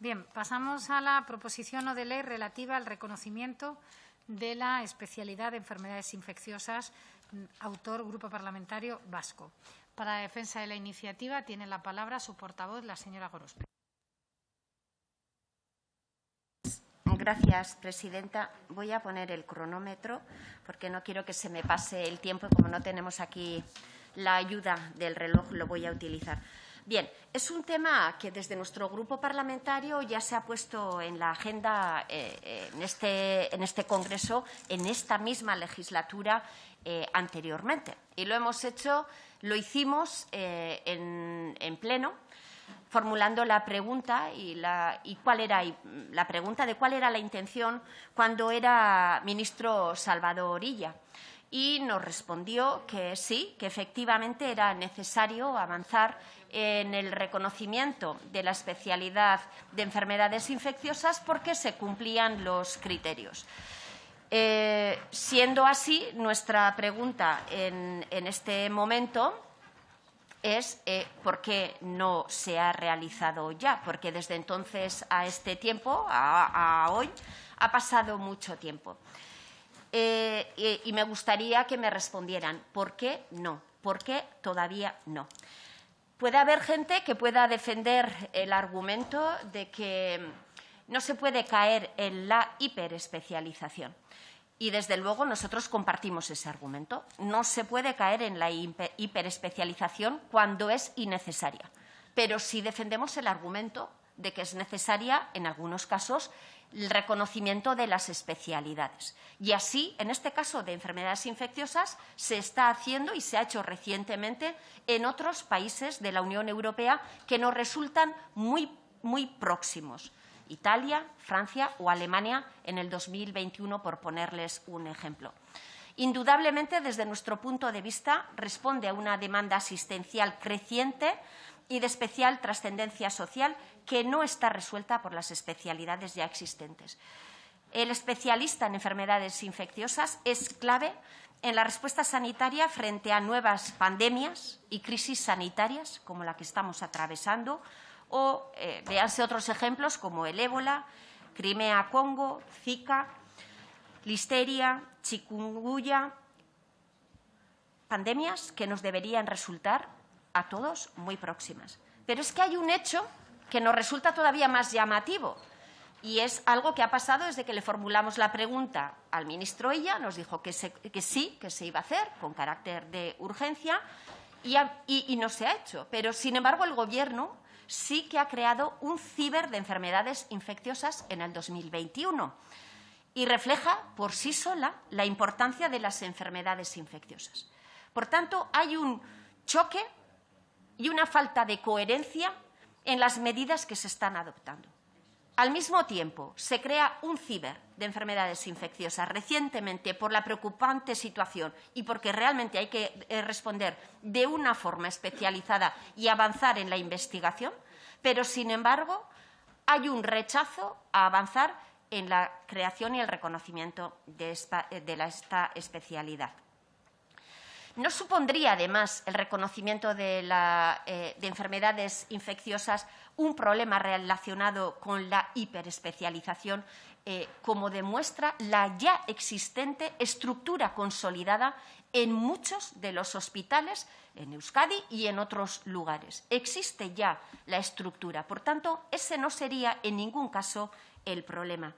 Bien, pasamos a la proposición no de ley relativa al reconocimiento de la especialidad de enfermedades infecciosas, autor Grupo Parlamentario Vasco. Para la defensa de la iniciativa tiene la palabra su portavoz, la señora Gorospe. Gracias, presidenta. Voy a poner el cronómetro porque no quiero que se me pase el tiempo y como no tenemos aquí la ayuda del reloj, lo voy a utilizar. Bien, es un tema que desde nuestro grupo parlamentario ya se ha puesto en la agenda en este Congreso, en esta misma legislatura anteriormente. Y lo hicimos en pleno, formulando la pregunta cuál era la intención cuando era ministro Salvador Illa. Y nos respondió que sí, que efectivamente era necesario avanzar en el reconocimiento de la especialidad de enfermedades infecciosas porque se cumplían los criterios. Siendo así, nuestra pregunta en este momento es ¿por qué no se ha realizado ya? Porque desde entonces a este tiempo, a hoy, ha pasado mucho tiempo. Y me gustaría que me respondieran ¿por qué no? ¿Por qué todavía no? Puede haber gente que pueda defender el argumento de que no se puede caer en la hiperespecialización. Y, desde luego, nosotros compartimos ese argumento. No se puede caer en la hiperespecialización cuando es innecesaria. Pero sí defendemos el argumento de que es necesaria, en algunos casos, el reconocimiento de las especialidades. Y así, en este caso de enfermedades infecciosas, se está haciendo y se ha hecho recientemente en otros países de la Unión Europea que nos resultan muy próximos. Italia, Francia o Alemania en el 2021, por ponerles un ejemplo. Indudablemente, desde nuestro punto de vista, responde a una demanda asistencial creciente y de especial trascendencia social que no está resuelta por las especialidades ya existentes. El especialista en enfermedades infecciosas es clave en la respuesta sanitaria frente a nuevas pandemias y crisis sanitarias como la que estamos atravesando o véanse otros ejemplos como el ébola, Crimea-Congo, Zika, listeria, chikungunya, pandemias que nos deberían resultar a todos muy próximas. Pero es que hay un hecho que nos resulta todavía más llamativo y es algo que ha pasado desde que le formulamos la pregunta al ministro Illa. Nos dijo que sí, que se iba a hacer con carácter de urgencia y no se ha hecho. Pero, sin embargo, el Gobierno sí que ha creado un ciber de enfermedades infecciosas en el 2021 y refleja por sí sola la importancia de las enfermedades infecciosas. Por tanto, hay un choque y una falta de coherencia en las medidas que se están adoptando. Al mismo tiempo, se crea un ciber de enfermedades infecciosas recientemente por la preocupante situación y porque realmente hay que responder de una forma especializada y avanzar en la investigación, pero, sin embargo, hay un rechazo a avanzar en la creación y el reconocimiento de esta especialidad. ¿No supondría, además, el reconocimiento de enfermedades infecciosas un problema relacionado con la hiperespecialización, como demuestra la ya existente estructura consolidada en muchos de los hospitales en Euskadi y en otros lugares? Existe ya la estructura. Por tanto, ese no sería en ningún caso el problema.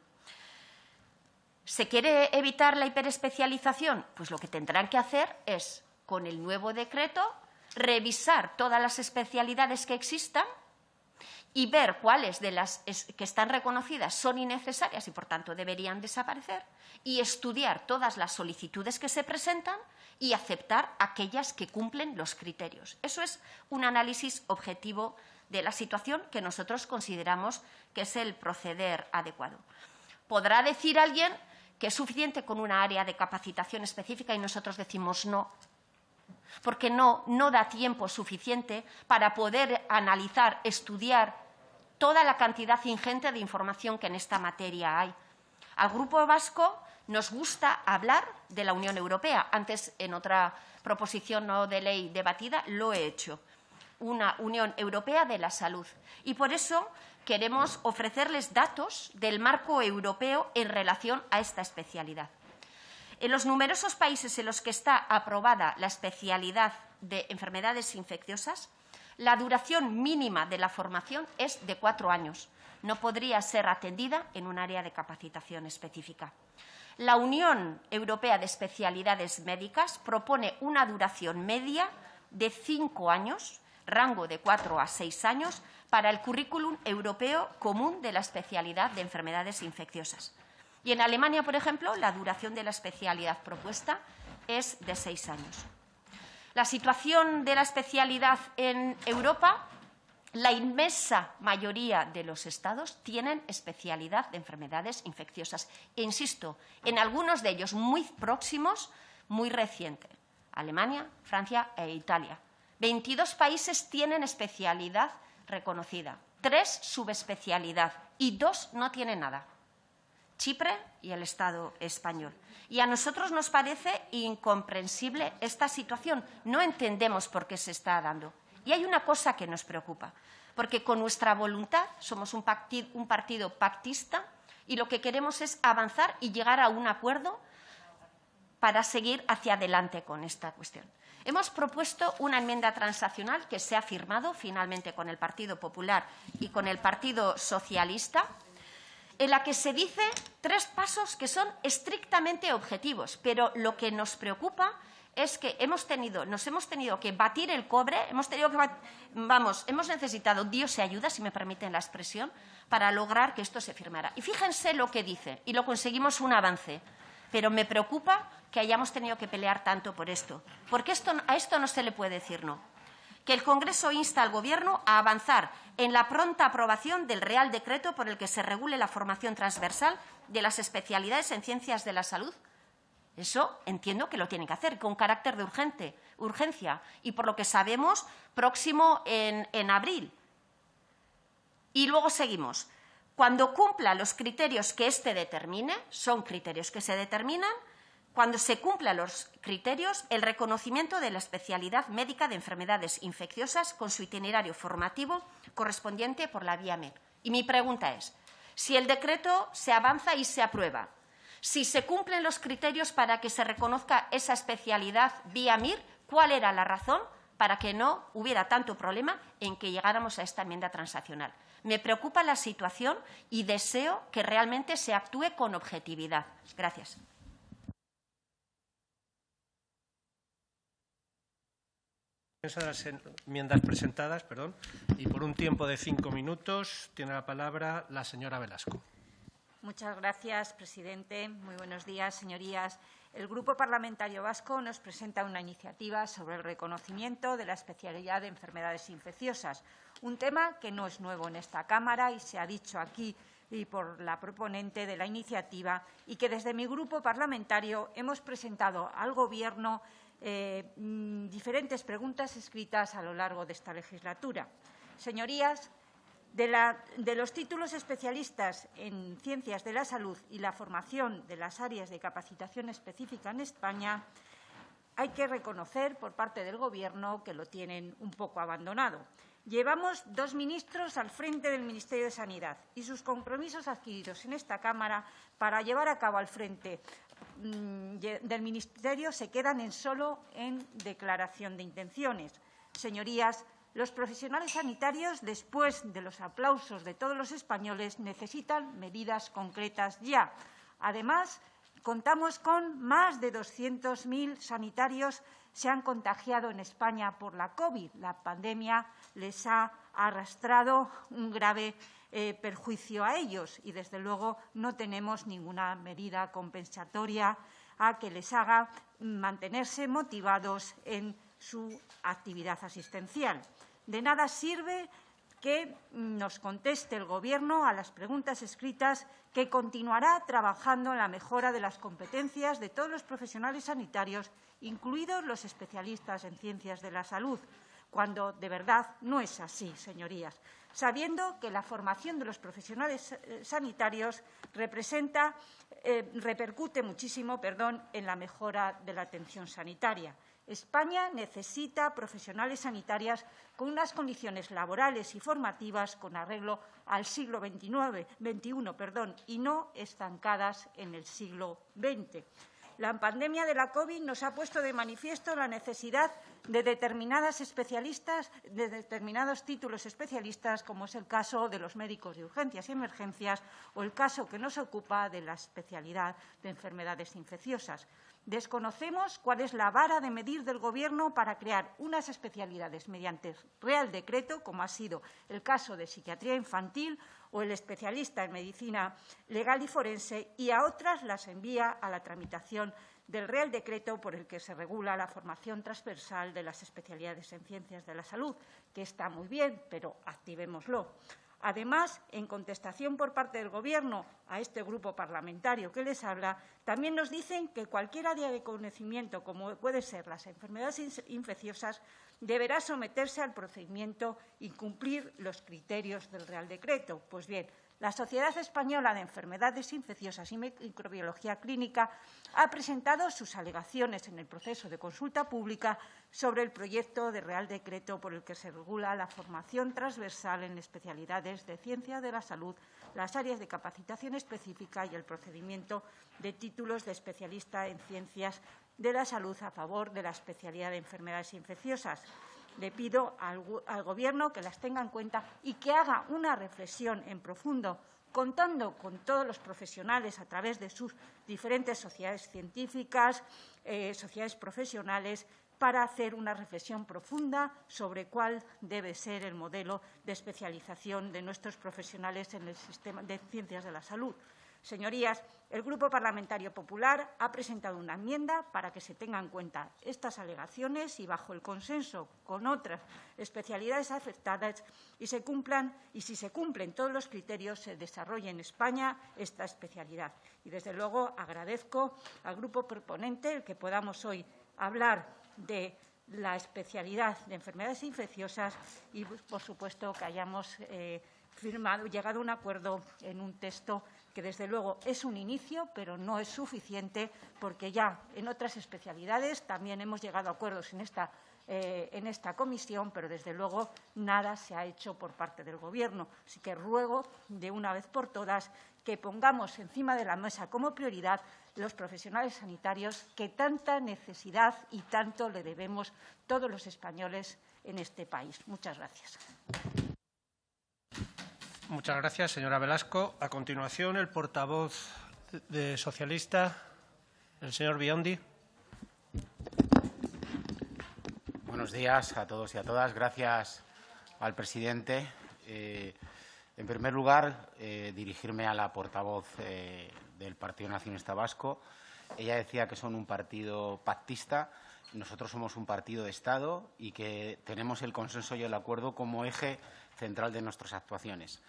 ¿Se quiere evitar la hiperespecialización? Pues lo que tendrán que hacer es, con el nuevo decreto, revisar todas las especialidades que existan y ver cuáles de las que están reconocidas son innecesarias y, por tanto, deberían desaparecer, y estudiar todas las solicitudes que se presentan y aceptar aquellas que cumplen los criterios. Eso es un análisis objetivo de la situación que nosotros consideramos que es el proceder adecuado. Podrá decir alguien que es suficiente con una área de capacitación específica y nosotros decimos no, porque no da tiempo suficiente para poder analizar, estudiar toda la cantidad ingente de información que en esta materia hay. Al Grupo Vasco nos gusta hablar de la Unión Europea. Antes, en otra proposición no de ley debatida, lo he hecho. una Unión Europea de la Salud. Y por eso queremos ofrecerles datos del marco europeo en relación a esta especialidad. En los numerosos países en los que está aprobada la especialidad de enfermedades infecciosas, la duración mínima de la formación es de 4 años. No podría ser atendida en un área de capacitación específica. La Unión Europea de Especialidades Médicas propone una duración media de 5 años, rango de 4 a 6 años, para el currículum europeo común de la especialidad de enfermedades infecciosas. Y en Alemania, por ejemplo, la duración de la especialidad propuesta es de 6 años. La situación de la especialidad en Europa, la inmensa mayoría de los estados tienen especialidad de enfermedades infecciosas. E insisto, en algunos de ellos muy próximos, muy reciente. Alemania, Francia e Italia. 22 países tienen especialidad reconocida, 3 subespecialidad y 2 no tienen nada. Chipre y el Estado español. Y a nosotros nos parece incomprensible esta situación. No entendemos por qué se está dando. Y hay una cosa que nos preocupa, porque con nuestra voluntad somos un partido pactista y lo que queremos es avanzar y llegar a un acuerdo para seguir hacia adelante con esta cuestión. Hemos propuesto una enmienda transaccional que se ha firmado finalmente con el Partido Popular y con el Partido Socialista, en la que se dice 3 pasos que son estrictamente objetivos, pero lo que nos preocupa es que nos hemos tenido que batir el cobre, hemos necesitado Dios se ayuda, si me permiten la expresión, para lograr que esto se firmara. Y fíjense lo que dice, y lo conseguimos un avance, pero me preocupa que hayamos tenido que pelear tanto por esto, porque a esto no se le puede decir no. Que el Congreso insta al Gobierno a avanzar en la pronta aprobación del Real Decreto por el que se regule la formación transversal de las especialidades en ciencias de la salud. Eso entiendo que lo tienen que hacer con carácter de urgencia y, por lo que sabemos, próximo en abril. Y luego seguimos. Cuando cumpla los criterios que éste determine, son criterios que se determinan, cuando se cumplan los criterios, el reconocimiento de la especialidad médica de enfermedades infecciosas con su itinerario formativo correspondiente por la vía MIR. Y mi pregunta es, si el decreto se avanza y se aprueba, si se cumplen los criterios para que se reconozca esa especialidad vía MIR, ¿cuál era la razón para que no hubiera tanto problema en que llegáramos a esta enmienda transaccional? Me preocupa la situación y deseo que realmente se actúe con objetividad. Gracias. De las enmiendas presentadas, y por un tiempo de 5 minutos tiene la palabra la señora Velasco. Muchas gracias, presidente. Muy buenos días, señorías. El Grupo Parlamentario Vasco nos presenta una iniciativa sobre el reconocimiento de la especialidad de enfermedades infecciosas, un tema que no es nuevo en esta Cámara y se ha dicho aquí y por la proponente de la iniciativa y que desde mi grupo parlamentario hemos presentado al Gobierno diferentes preguntas escritas a lo largo de esta legislatura. Señorías, de los títulos especialistas en ciencias de la salud y la formación de las áreas de capacitación específica en España, hay que reconocer por parte del Gobierno que lo tienen un poco abandonado. Llevamos 2 ministros al frente del Ministerio de Sanidad y sus compromisos adquiridos en esta Cámara para llevar a cabo al frente del Ministerio se quedan solo en declaración de intenciones. Señorías, los profesionales sanitarios, después de los aplausos de todos los españoles, necesitan medidas concretas ya. Además, contamos con más de 200.000 sanitarios se han contagiado en España por la COVID. La pandemia les ha arrastrado un grave perjuicio a ellos y, desde luego, no tenemos ninguna medida compensatoria a que les haga mantenerse motivados en su actividad asistencial. De nada sirve que nos conteste el Gobierno a las preguntas escritas que continuará trabajando en la mejora de las competencias de todos los profesionales sanitarios, incluidos los especialistas en ciencias de la salud, cuando de verdad no es así, señorías, sabiendo que la formación de los profesionales sanitarios repercute muchísimo en la mejora de la atención sanitaria. España necesita profesionales sanitarias con unas condiciones laborales y formativas con arreglo al siglo XXI, y no estancadas en el siglo XX. La pandemia de la COVID nos ha puesto de manifiesto la necesidad de determinados títulos especialistas, como es el caso de los médicos de urgencias y emergencias o el caso que nos ocupa de la especialidad de enfermedades infecciosas. Desconocemos cuál es la vara de medir del Gobierno para crear unas especialidades mediante Real Decreto, como ha sido el caso de psiquiatría infantil o el especialista en medicina legal y forense, y a otras las envía a la tramitación del Real Decreto por el que se regula la formación transversal de las especialidades en ciencias de la salud, que está muy bien, pero activémoslo. Además, en contestación por parte del Gobierno a este grupo parlamentario que les habla, también nos dicen que cualquier área de conocimiento, como puede ser las enfermedades infecciosas, deberá someterse al procedimiento y cumplir los criterios del Real Decreto. Pues bien, la Sociedad Española de Enfermedades Infecciosas y Microbiología Clínica ha presentado sus alegaciones en el proceso de consulta pública sobre el proyecto de Real Decreto por el que se regula la formación transversal en especialidades de ciencia de la salud, las áreas de capacitación específica y el procedimiento de títulos de especialista en ciencias de la salud a favor de la especialidad de enfermedades infecciosas. Le pido al Gobierno que las tenga en cuenta y que haga una reflexión en profundo, contando con todos los profesionales a través de sus diferentes sociedades científicas, sociedades profesionales, para hacer una reflexión profunda sobre cuál debe ser el modelo de especialización de nuestros profesionales en el sistema de ciencias de la salud. Señorías, el Grupo Parlamentario Popular ha presentado una enmienda para que se tengan en cuenta estas alegaciones y, bajo el consenso con otras especialidades afectadas, y si se cumplen todos los criterios, se desarrolle en España esta especialidad. Y, desde luego, agradezco al grupo proponente el que podamos hoy hablar de la especialidad de enfermedades infecciosas y, por supuesto, que hayamos llegado a un acuerdo en un texto que, desde luego, es un inicio, pero no es suficiente, porque ya en otras especialidades también hemos llegado a acuerdos en esta comisión, pero, desde luego, nada se ha hecho por parte del Gobierno. Así que ruego, de una vez por todas, que pongamos encima de la mesa como prioridad los profesionales sanitarios que tanta necesidad y tanto le debemos todos los españoles en este país. Muchas gracias. Muchas gracias, señora Velasco. A continuación, el portavoz de socialista, el señor Biondi. Buenos días a todos y a todas. Gracias al presidente. En primer lugar, dirigirme a la portavoz del Partido Nacionalista Vasco. Ella decía que son un partido pactista. Nosotros somos un partido de Estado y que tenemos el consenso y el acuerdo como eje central de nuestras actuaciones.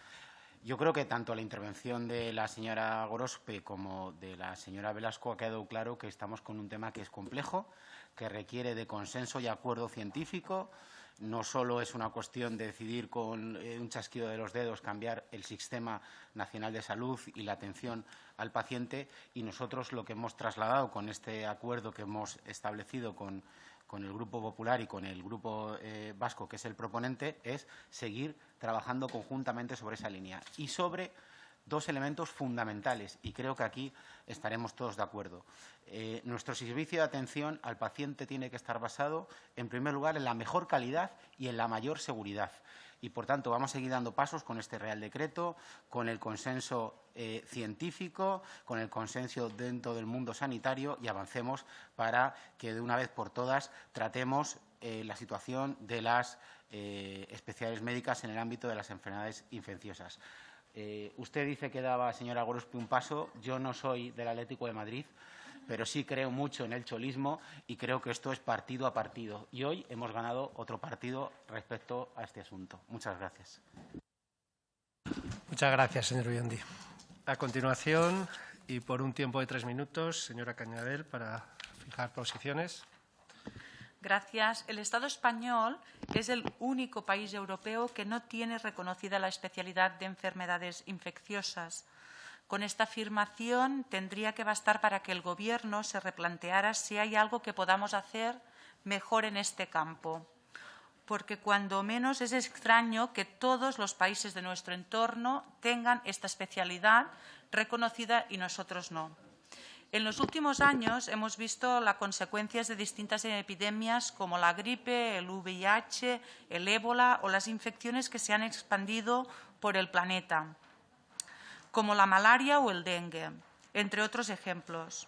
Yo creo que tanto la intervención de la señora Gorospe como de la señora Velasco ha quedado claro que estamos con un tema que es complejo, que requiere de consenso y acuerdo científico. No solo es una cuestión de decidir con un chasquido de los dedos cambiar el Sistema Nacional de Salud y la atención al paciente, y nosotros lo que hemos trasladado con este acuerdo que hemos establecido con el Grupo Popular y con el Grupo Vasco, que es el proponente, es seguir trabajando conjuntamente sobre esa línea y sobre dos elementos fundamentales, y creo que aquí estaremos todos de acuerdo. Nuestro servicio de atención al paciente tiene que estar basado, en primer lugar, en la mejor calidad y en la mayor seguridad. Y, por tanto, vamos a seguir dando pasos con este Real Decreto, con el consenso científico, con el consenso dentro del mundo sanitario, y avancemos para que, de una vez por todas, tratemos la situación de las especialidades médicas en el ámbito de las enfermedades infecciosas. Usted dice que daba, señora Gorospe, un paso. Yo no soy del Atlético de Madrid, pero sí creo mucho en el cholismo y creo que esto es partido a partido. Y hoy hemos ganado otro partido respecto a este asunto. Muchas gracias. Muchas gracias, señor Biondi. A continuación, y por un tiempo de 3 minutos, señora Cañavel, para fijar posiciones. Gracias. El Estado español es el único país europeo que no tiene reconocida la especialidad de enfermedades infecciosas. Con esta afirmación tendría que bastar para que el Gobierno se replanteara si hay algo que podamos hacer mejor en este campo, porque cuando menos es extraño que todos los países de nuestro entorno tengan esta especialidad reconocida y nosotros no. En los últimos años hemos visto las consecuencias de distintas epidemias como la gripe, el VIH, el ébola o las infecciones que se han expandido por el planeta, como la malaria o el dengue, entre otros ejemplos.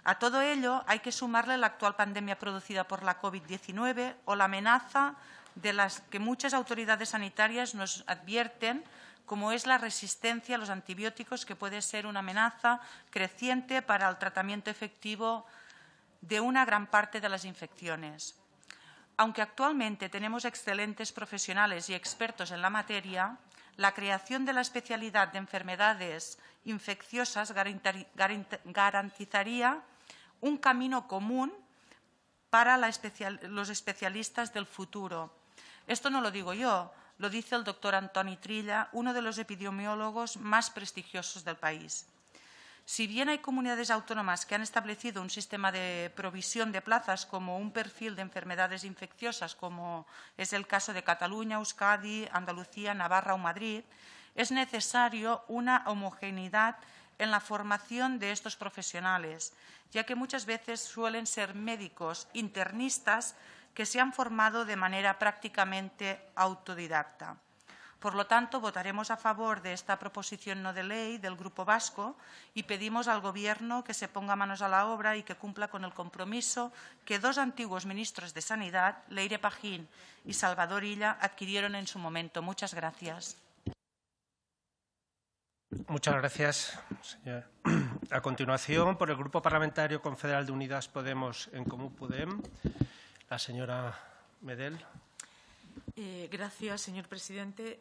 A todo ello hay que sumarle la actual pandemia producida por la COVID-19 o la amenaza de las que muchas autoridades sanitarias nos advierten, como es la resistencia a los antibióticos, que puede ser una amenaza creciente para el tratamiento efectivo de una gran parte de las infecciones. Aunque actualmente tenemos excelentes profesionales y expertos en la materia, la creación de la especialidad de enfermedades infecciosas garantizaría un camino común para los especialistas del futuro. Esto no lo digo yo, lo dice el doctor Antoni Trilla, uno de los epidemiólogos más prestigiosos del país. Si bien hay comunidades autónomas que han establecido un sistema de provisión de plazas como un perfil de enfermedades infecciosas, como es el caso de Cataluña, Euskadi, Andalucía, Navarra o Madrid, es necesario una homogeneidad en la formación de estos profesionales, ya que muchas veces suelen ser médicos internistas que se han formado de manera prácticamente autodidacta. Por lo tanto, votaremos a favor de esta proposición no de ley del Grupo Vasco y pedimos al Gobierno que se ponga manos a la obra y que cumpla con el compromiso que dos antiguos ministros de Sanidad, Leire Pagín y Salvador Illa, adquirieron en su momento. Muchas gracias. Muchas gracias, señora. A continuación, por el Grupo Parlamentario Confederal de Unidas Podemos en Comú Podem, la señora Medel. Gracias, señor presidente.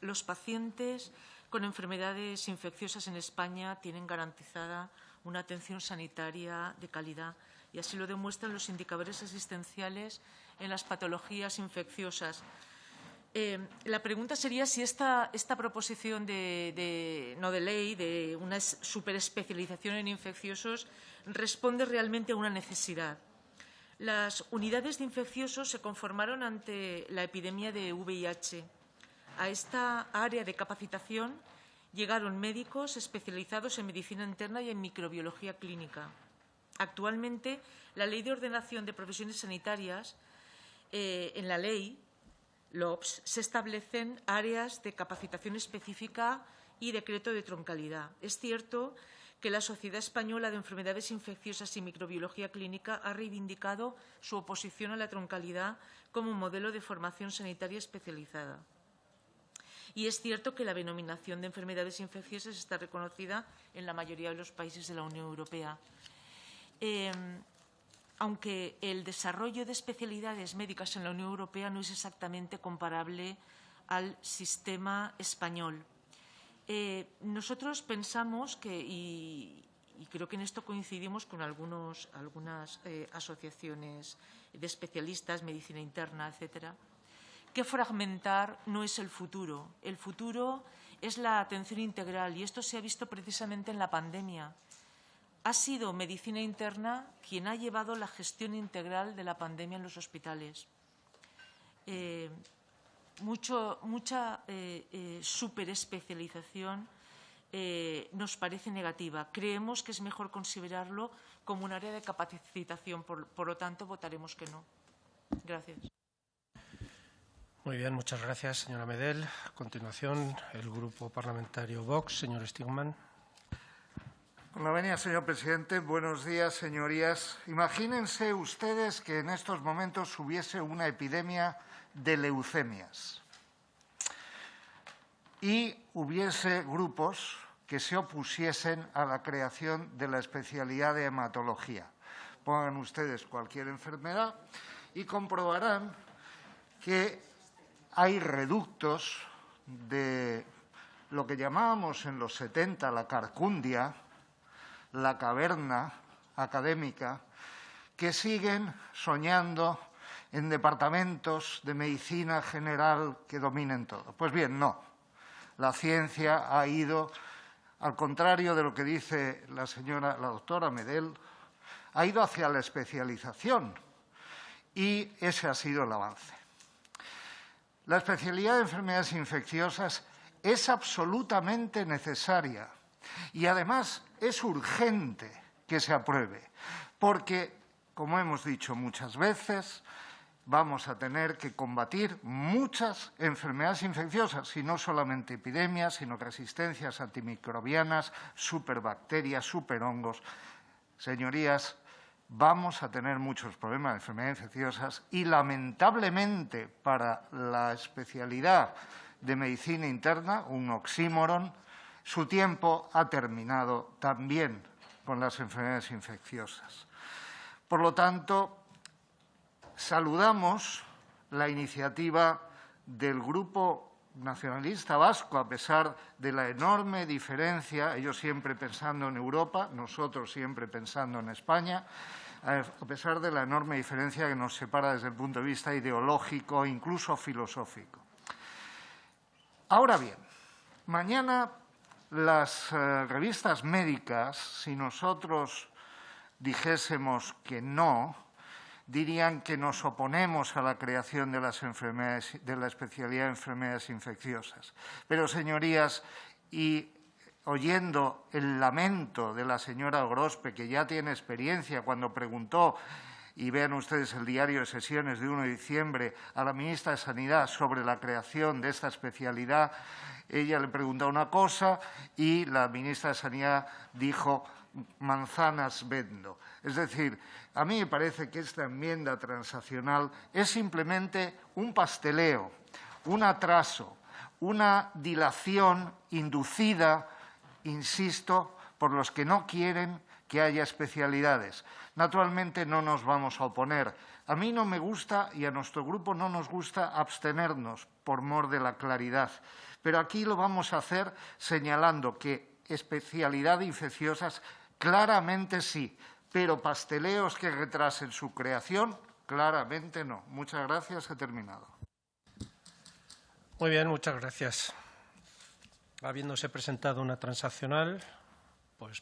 Los pacientes con enfermedades infecciosas en España tienen garantizada una atención sanitaria de calidad y así lo demuestran los indicadores asistenciales en las patologías infecciosas. La pregunta sería si esta proposición no de ley de una superespecialización en infecciosos responde realmente a una necesidad. Las unidades de infecciosos se conformaron ante la epidemia de VIH. A esta área de capacitación llegaron médicos especializados en medicina interna y en microbiología clínica. Actualmente, la Ley de Ordenación de Profesiones Sanitarias, en la ley LOPS, se establecen áreas de capacitación específica y decreto de troncalidad. Es cierto que la Sociedad Española de Enfermedades Infecciosas y Microbiología Clínica ha reivindicado su oposición a la troncalidad como modelo de formación sanitaria especializada. Y es cierto que la denominación de enfermedades infecciosas está reconocida en la mayoría de los países de la Unión Europea. Aunque el desarrollo de especialidades médicas en la Unión Europea no es exactamente comparable al sistema español. Nosotros pensamos que, y creo que en esto coincidimos con algunas asociaciones de especialistas, medicina interna, etcétera, que fragmentar no es el futuro. El futuro es la atención integral y esto se ha visto precisamente en la pandemia. Ha sido medicina interna quien ha llevado la gestión integral de la pandemia en los hospitales. Mucha superespecialización nos parece negativa. Creemos que es mejor considerarlo como un área de capacitación. Por lo tanto, votaremos que no. Gracias. Muy bien, muchas gracias, señora Medel. A continuación, el Grupo Parlamentario Vox, señor Stigman. Con la venia, señor presidente. Buenos días, señorías. Imagínense ustedes que en estos momentos hubiese una epidemia de leucemias y hubiese grupos que se opusiesen a la creación de la especialidad de hematología. Pongan ustedes cualquier enfermedad y comprobarán que hay reductos de lo que llamábamos en los 70 la carcundia, la caverna académica, que siguen soñando en departamentos de medicina general que dominen todo. Pues bien, no. La ciencia ha ido, al contrario de lo que dice la doctora Medel, ha ido hacia la especialización. y ese ha sido el avance. La especialidad de enfermedades infecciosas es absolutamente necesaria y, además, es urgente que se apruebe, porque, como hemos dicho muchas veces, vamos a tener que combatir muchas enfermedades infecciosas, y no solamente epidemias, sino resistencias antimicrobianas, superbacterias, superhongos. Señorías, vamos a tener muchos problemas de enfermedades infecciosas y, lamentablemente, para la especialidad de medicina interna, un oxímoron, su tiempo ha terminado también con las enfermedades infecciosas. Por lo tanto, saludamos la iniciativa del Grupo Nacionalista Vasco, a pesar de la enorme diferencia, ellos siempre pensando en Europa, nosotros siempre pensando en España, a pesar de la enorme diferencia que nos separa desde el punto de vista ideológico, incluso filosófico. Ahora bien, mañana las revistas médicas, si nosotros dijésemos que no, dirían que nos oponemos a la creación de las enfermedades, de la especialidad de enfermedades infecciosas. Pero, señorías, y oyendo el lamento de la señora Gorospe, que ya tiene experiencia cuando preguntó, y vean ustedes el diario de sesiones de 1 de diciembre, a la ministra de Sanidad sobre la creación de esta especialidad, ella le preguntó una cosa y la ministra de Sanidad dijo manzanas vendo. Es decir, a mí me parece que esta enmienda transaccional es simplemente un pasteleo, un atraso, una dilación inducida, insisto, por los que no quieren que haya especialidades. Naturalmente no nos vamos a oponer. A mí no me gusta y a nuestro grupo no nos gusta abstenernos por mor de la claridad. Pero aquí lo vamos a hacer señalando que especialidad de infecciosas claramente sí, pero pasteleos que retrasen su creación, claramente no. Muchas gracias, he terminado. Muy bien, muchas gracias. Habiéndose presentado una transaccional, pues